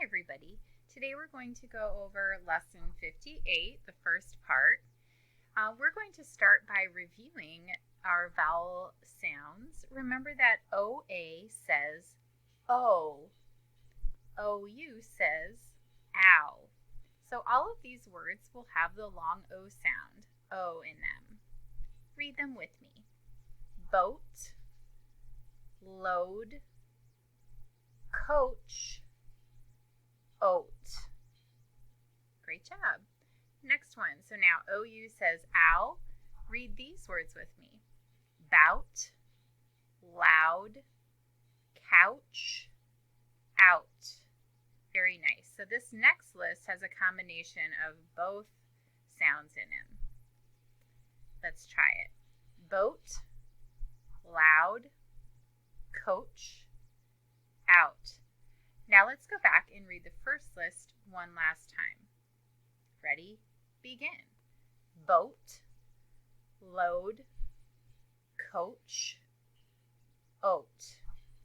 everybody. Today we're going to go over lesson 58, the first part. We're going to start by reviewing our vowel sounds. Remember that OA says O, OU says ow. So all of these words will have the long O sound, O in them. Read them with me. Boat, load, coach, oat. Great job. Next one. So now OU says ow. Read these words with me. Bout, loud, couch, out. Very nice. So this next list has a combination of both sounds in it. Let's try it. Boat, loud, coach, out. Now let's go back and read the first list one last time. Ready? Begin. Boat, load, coach, oat.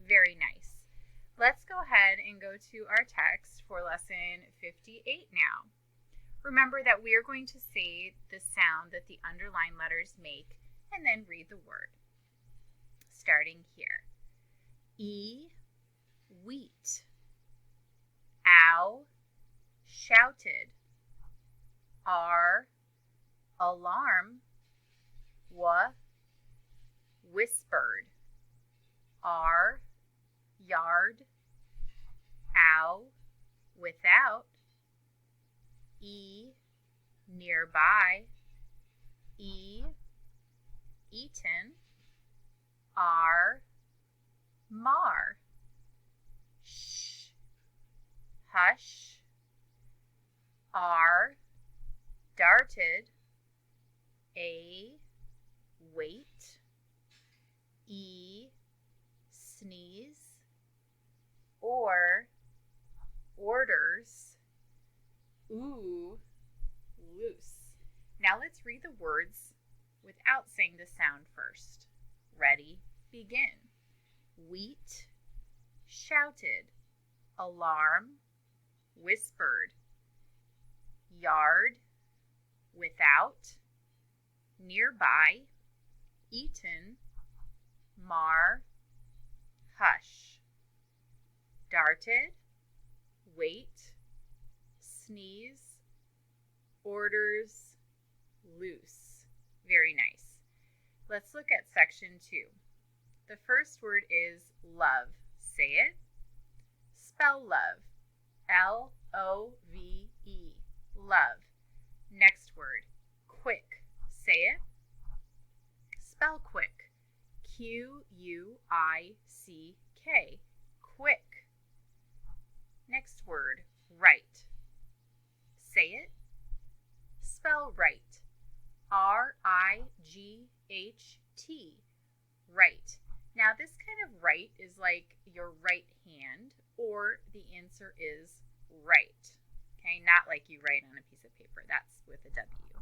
Very nice. Let's go ahead and go to our text for lesson 58 now. Remember that we are going to say the sound that the underlined letters make and then read the word. Starting here. E, wheat. Ow, shouted. R, alarm. W, whispered. R, yard. Ow, without. E, nearby. E, eaten. R, mar. Sh, hush. R, darted. A, wait. E, sneeze. Or, orders. Ooh, loose. Now let's read the words without saying the sound first. Ready? Begin. Wheat, shouted. Alarm, whispered. Yard, without. Nearby, eaten. Mar, hush. Darted, wait. Sneeze, orders, loose. Very nice. Let's look at section 2. The first word is love. Say it. Spell love. L-O-V-E. Love. Next word, quick. Say it. Spell quick. Q-U-I-C-K. Quick. Next word, right. Say it. Spell right. R-I-G-H-T. Right. Now this kind of right is like your right hand, or the answer is right. Okay, not like you write on a piece of paper. That's with a W.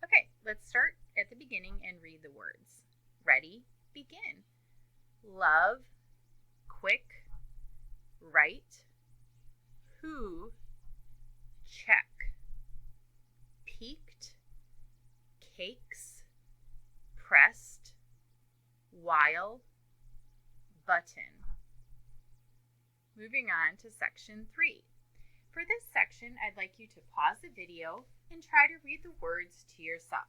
Okay, let's start at the beginning and read the words. Ready? Begin. Love, quick, right, who, check, peaked, cakes, pressed, while, button. Moving on to section 3. For this section, I'd like you to pause the video and try to read the words to yourself.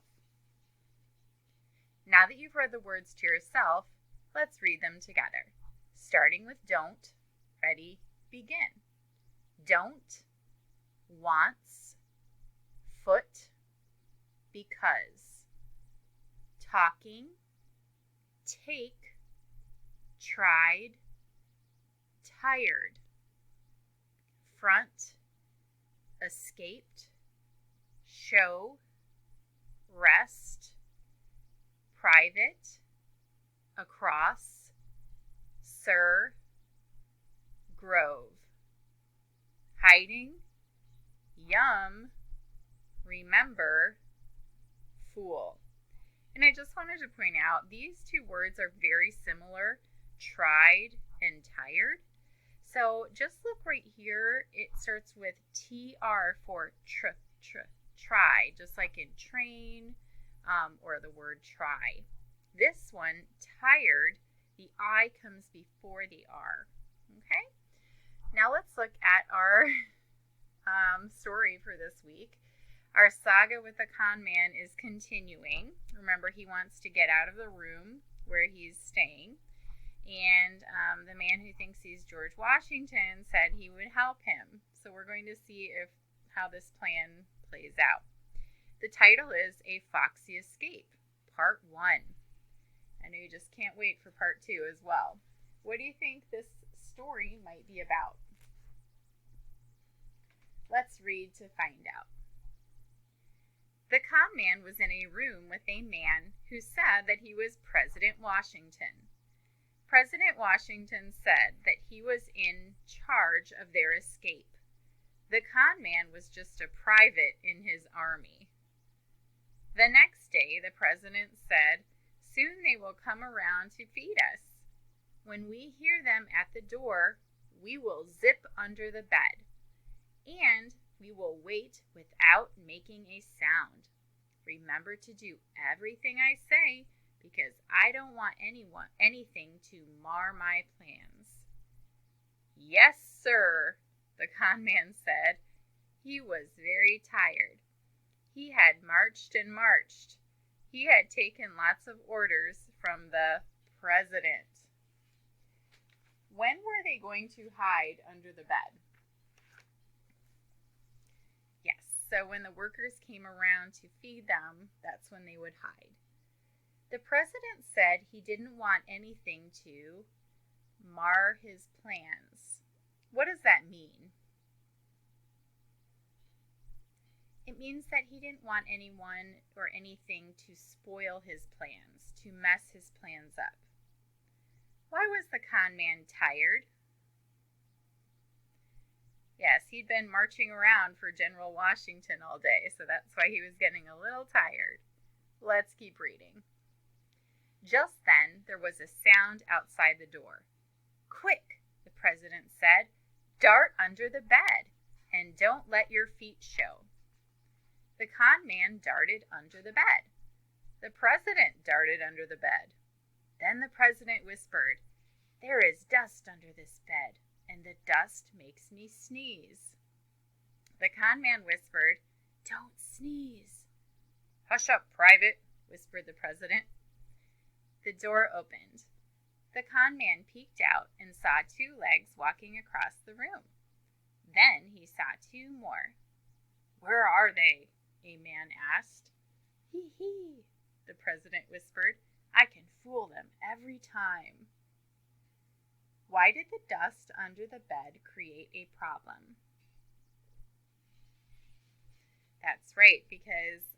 Now that you've read the words to yourself, let's read them together. Starting with don't. Ready? Begin. Don't, wants, foot, because. Talking, take, tried, tired. Front, escaped, show, rest, private, across, sir, grove. Hiding, yum, remember, fool. And I just wanted to point out, these two words are very similar, tried and tired. So just look right here. It starts with TR for try, just like in train or the word try. This one, tired, the I comes before the R. Okay? Now let's look at our story for this week. Our saga with the con man is continuing. Remember, he wants to get out of the room where he's staying. And the man who thinks he's George Washington said he would help him. So we're going to see how this plan plays out. The title is A Foxy Escape, Part 1. I know you just can't wait for Part 2 as well. What do you think this story might be about? Let's read to find out. The con man was in a room with a man who said that he was President Washington. President Washington said that he was in charge of their escape. The con man was just a private in his army. The next day, the president said, "Soon they will come around to feed us. When we hear them at the door, we will zip under the bed. And we will wait without making a sound. Remember to do everything I say, because I don't want anything to mar my plans." "Yes, sir," the con man said. He was very tired. He had marched and marched. He had taken lots of orders from the president. When were they going to hide under the bed? Yes, so when the workers came around to feed them, that's when they would hide. The president said he didn't want anything to mar his plans. What does that mean? It means that he didn't want anyone or anything to spoil his plans, to mess his plans up. Why was the con man tired? Yes, he'd been marching around for General Washington all day, so that's why he was getting a little tired. Let's keep reading. Just then, there was a sound outside the door. "Quick," the president said, "dart under the bed, and don't let your feet show." The con man darted under the bed. The president darted under the bed. Then the president whispered, "There is dust under this bed, and the dust makes me sneeze." The con man whispered, "Don't sneeze." "Hush up, private," whispered the president. The door opened. The con man peeked out and saw 2 legs walking across the room. Then he saw 2 more. "Where are they?" a man asked. "Hee hee," the president whispered. "I can fool them every time." Why did the dust under the bed create a problem? That's right, because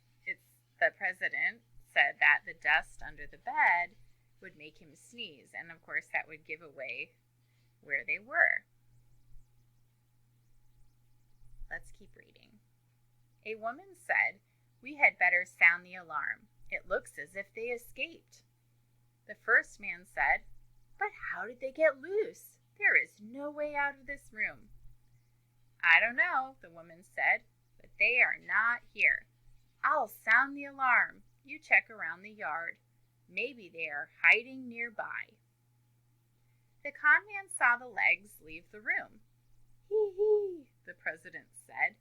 the president said that the dust under the bed would make him sneeze, and of course that would give away where they were. Let's keep reading. A woman said, "We had better sound the alarm. It looks as if they escaped." The first man said, "But how did they get loose? There is no way out of this room." "I don't know," the woman said, "but they are not here. I'll sound the alarm. You check around the yard. Maybe they are hiding nearby." The con man saw the legs leave the room. "Hee hee," the president said.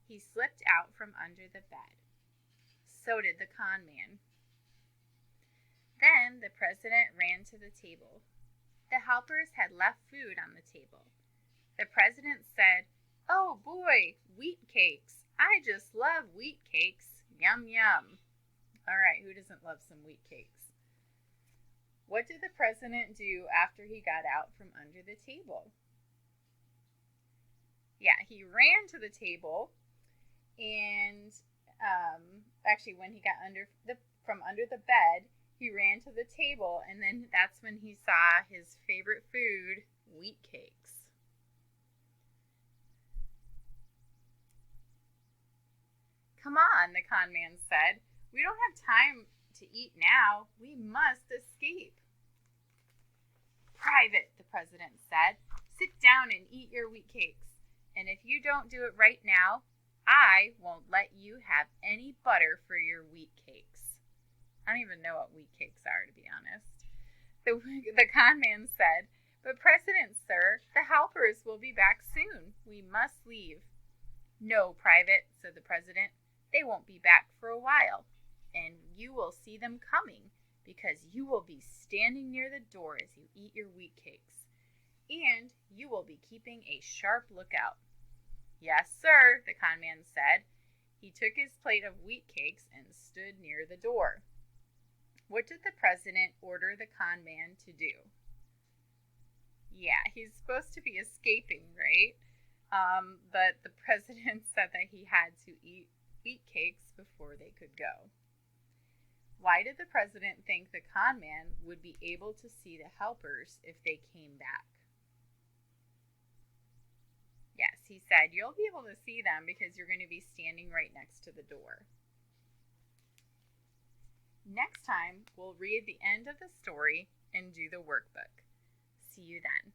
He slipped out from under the bed. So did the con man. Then the president ran to the table. The helpers had left food on the table. The president said, "Oh boy, wheat cakes. I just love wheat cakes. Yum, yum." All right, who doesn't love some wheat cakes? What did the president do after he got out from under the table? Yeah, he ran to the table, and actually when he got from under the bed, he ran to the table, and then that's when he saw his favorite food, wheat cakes. "Come on," the con man said. "We don't have time to eat now. We must escape." "Private," the president said, Sit down and eat your wheat cakes. And if you don't do it right now, I won't let you have any butter for your wheat cakes. I don't even know what wheat cakes are, to be honest. The con man said, But President, sir, the helpers will be back soon. We must leave. No, Private, said the president. They won't be back for a while, and you will see them coming because you will be standing near the door as you eat your wheat cakes, and you will be keeping a sharp lookout. Yes, sir, the con man said. He took his plate of wheat cakes and stood near the door. What did the president order the con man to do? Yeah, he's supposed to be escaping, right? But the president said that he had to eat wheat cakes before they could go. Why did the president think the con man would be able to see the helpers if they came back? Yes, he said, you'll be able to see them because you're going to be standing right next to the door. Next time, we'll read the end of the story and do the workbook. See you then.